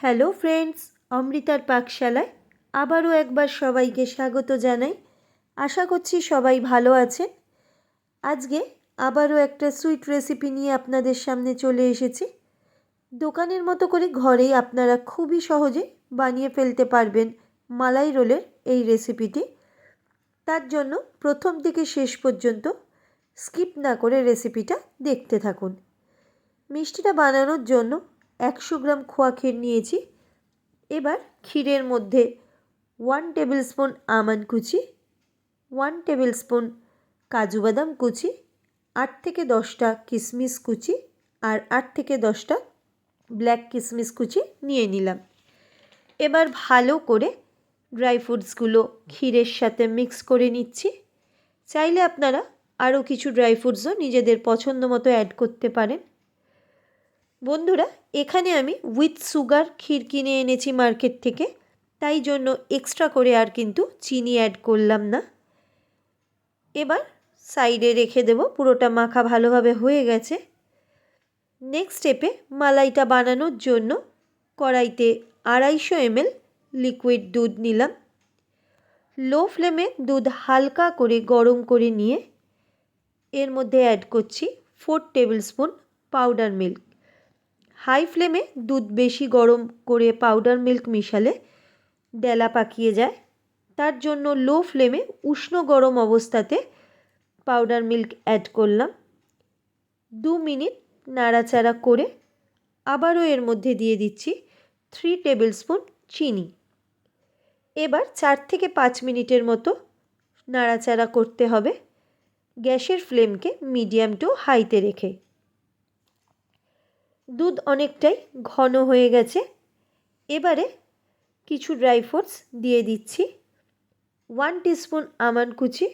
Hello friends, অমৃতার পাকশালায় আবারও একবার সবাইকে স্বাগত জানাই। আশা করছি সবাই ভালো আছেন। আজকে আবারও একটা সুইট রেসিপি নিয়ে আপনাদের সামনে চলে এসেছি। দোকানের মতো করে ঘরেই আপনারা খুবই সহজে বানিয়ে ফেলতে পারবেন মালাই রোলের এই রেসিপিটি। তার জন্য প্রথম থেকে শেষ পর্যন্ত স্কিপ না করে রেসিপিটা দেখতে থাকুন। মিষ্টিটা বানানোর জন্য 100 গ্রাম খোয়া ক্ষীর নিয়েছি। এবার ক্ষীরের মধ্যে 1 টেবিল স্পুন আমন্ড কুচি, 1 টেবিল স্পুন কাজু বাদাম কুচি, 8 থেকে 10টা কিশমিশ কুচি আর 8 থেকে 10টা ব্ল্যাক কিশমিশ কুচি নিয়ে নিলাম। এবার ভালো করে ড্রাই ফ্রুটসগুলো ক্ষীরের সাথে মিক্স করে নিচ্ছি। চাইলে আপনারা আরও কিছু ড্রাই ফ্রুটসও নিজেদের পছন্দ মতো অ্যাড করতে পারেন। বন্ধুরা, এখানে আমি উইথ সুগার ক্ষীর কিনে এনেছি মার্কেট থেকে, তাই জন্য এক্সট্রা করে আর কিন্তু চিনি অ্যাড করলাম না। এবার সাইডে রেখে দেব। পুরোটা মাখা ভালোভাবে হয়ে গেছে। নেক্সট স্টেপে মালাইটা বানানোর জন্য কড়াইতে 250 ml লিকুইড দুধ নিলাম। লো ফ্লেমে দুধ হালকা করে গরম করে নিয়ে এর মধ্যে অ্যাড করছি 4 tablespoon powder milk. High ফ্লেমে দুধ বেশি গরম করে পাউডার মিল্ক মিশালে ডেলা পাকিয়ে যায়, তার জন্য লো ফ্লেমে উষ্ণ গরম অবস্থাতে পাউডার মিল্ক অ্যাড করলাম। 2 মিনিট নাড়াচাড়া করে আবারও এর মধ্যে দিয়ে দিচ্ছি 3 টেবিল স্পুন চিনি। এবার 4 থেকে 5 মিনিটের মতো নাড়াচাড়া করতে হবে, গ্যাসের ফ্লেমকে মিডিয়াম টু হাইতে রেখে। দুধ অনেকটাই ঘন হয়ে গেছে। এবারে কিছু ড্রাই ফ্রুটস দিয়ে দিচ্ছি। 1 টিস্পুন আমন্ড কুচি,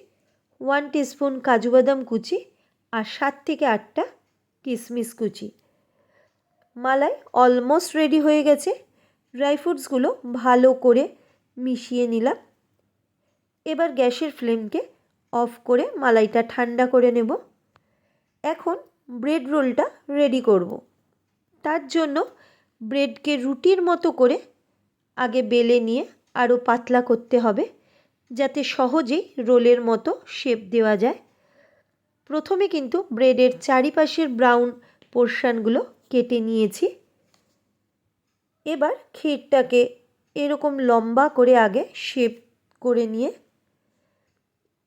1 টিস্পুন কাজু বাদাম কুচি আর 7 থেকে 8টা কিশমিশ কুচি। মালাই অলমোস্ট রেডি হয়ে গেছে। ড্রাই ফ্রুটসগুলো ভালো করে মিশিয়ে নিলাম। এবার গ্যাসের ফ্লেমকে অফ করে মালাইটা ঠান্ডা করে নেব। এখন ব্রেড রোলটা রেডি করব। তার জন্য ব্রেডকে রুটির মতো করে আগে বেলে নিয়ে আরও পাতলা করতে হবে, যাতে সহজেই রোলের মতো শেপ দেওয়া যায়। প্রথমে কিন্তু ব্রেডের চারিপাশের ব্রাউন পোর্শনগুলো কেটে নিয়েছি। এবার ক্ষীরটাকে এরকম লম্বা করে আগে শেপ করে নিয়ে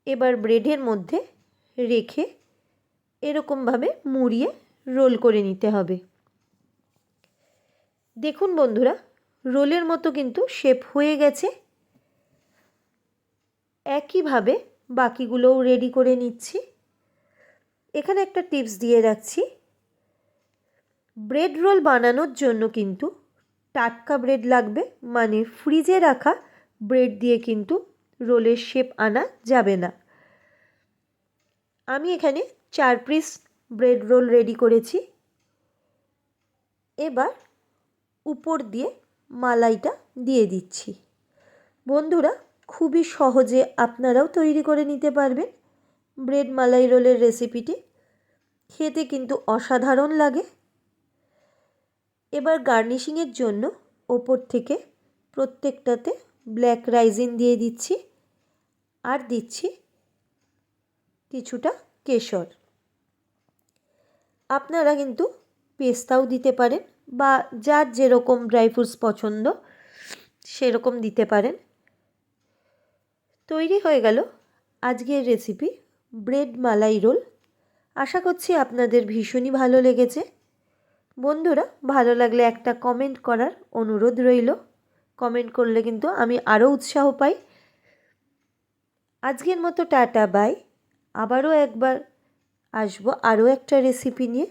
এবার ব্রেডের মধ্যে রেখে এরকমভাবে মুড়িয়ে রোল করে নিতে হবে। দেখুন বন্ধুরা, রোলের মতো কিন্তু শেপ হয়ে গেছে। একইভাবে বাকিগুলোও রেডি করে নিচ্ছি। এখানে একটা টিপস দিয়ে রাখছি, ব্রেড রোল বানানোর জন্য কিন্তু টাটকা ব্রেড লাগবে, মানে ফ্রিজে রাখা ব্রেড দিয়ে কিন্তু রোলের শেপ আনা যাবে না। আমি এখানে 4 পিস ব্রেড রোল রেডি করেছি। এবার উপর দিয়ে মালাইটা দিয়ে দিচ্ছি। বন্ধুরা, খুবই সহজে আপনারাও তৈরি করে নিতে পারবেন ব্রেড মালাই রোলের রেসিপিটি। খেতে কিন্তু অসাধারণ লাগে। এবার গার্নিশিংয়ের জন্য ওপর থেকে প্রত্যেকটাতে ব্ল্যাক রাইজিন দিয়ে দিচ্ছি আর দিচ্ছি কিছুটা কেশর। আপনারা কিন্তু পেস্তাও দিতে পারেন বা যার যেরকম ড্রাই ফ্রুটস পছন্দ সেরকম দিতে পারেন। তৈরি হয়ে গেল আজকের রেসিপি ব্রেড মালাই রোল। আশা করছি আপনাদের ভীষণই ভালো লেগেছে। বন্ধুরা, ভালো লাগলে একটা কমেন্ট করার অনুরোধ রইল। কমেন্ট করলে কিন্তু আমি আরও উৎসাহ পাই। আজকের মতো টাটা বাই। আবারও একবার আসবো আরও একটা রেসিপি নিয়ে।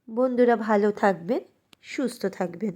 বন্ধুরা, ভালো থাকবেন, সুস্থ থাকবেন।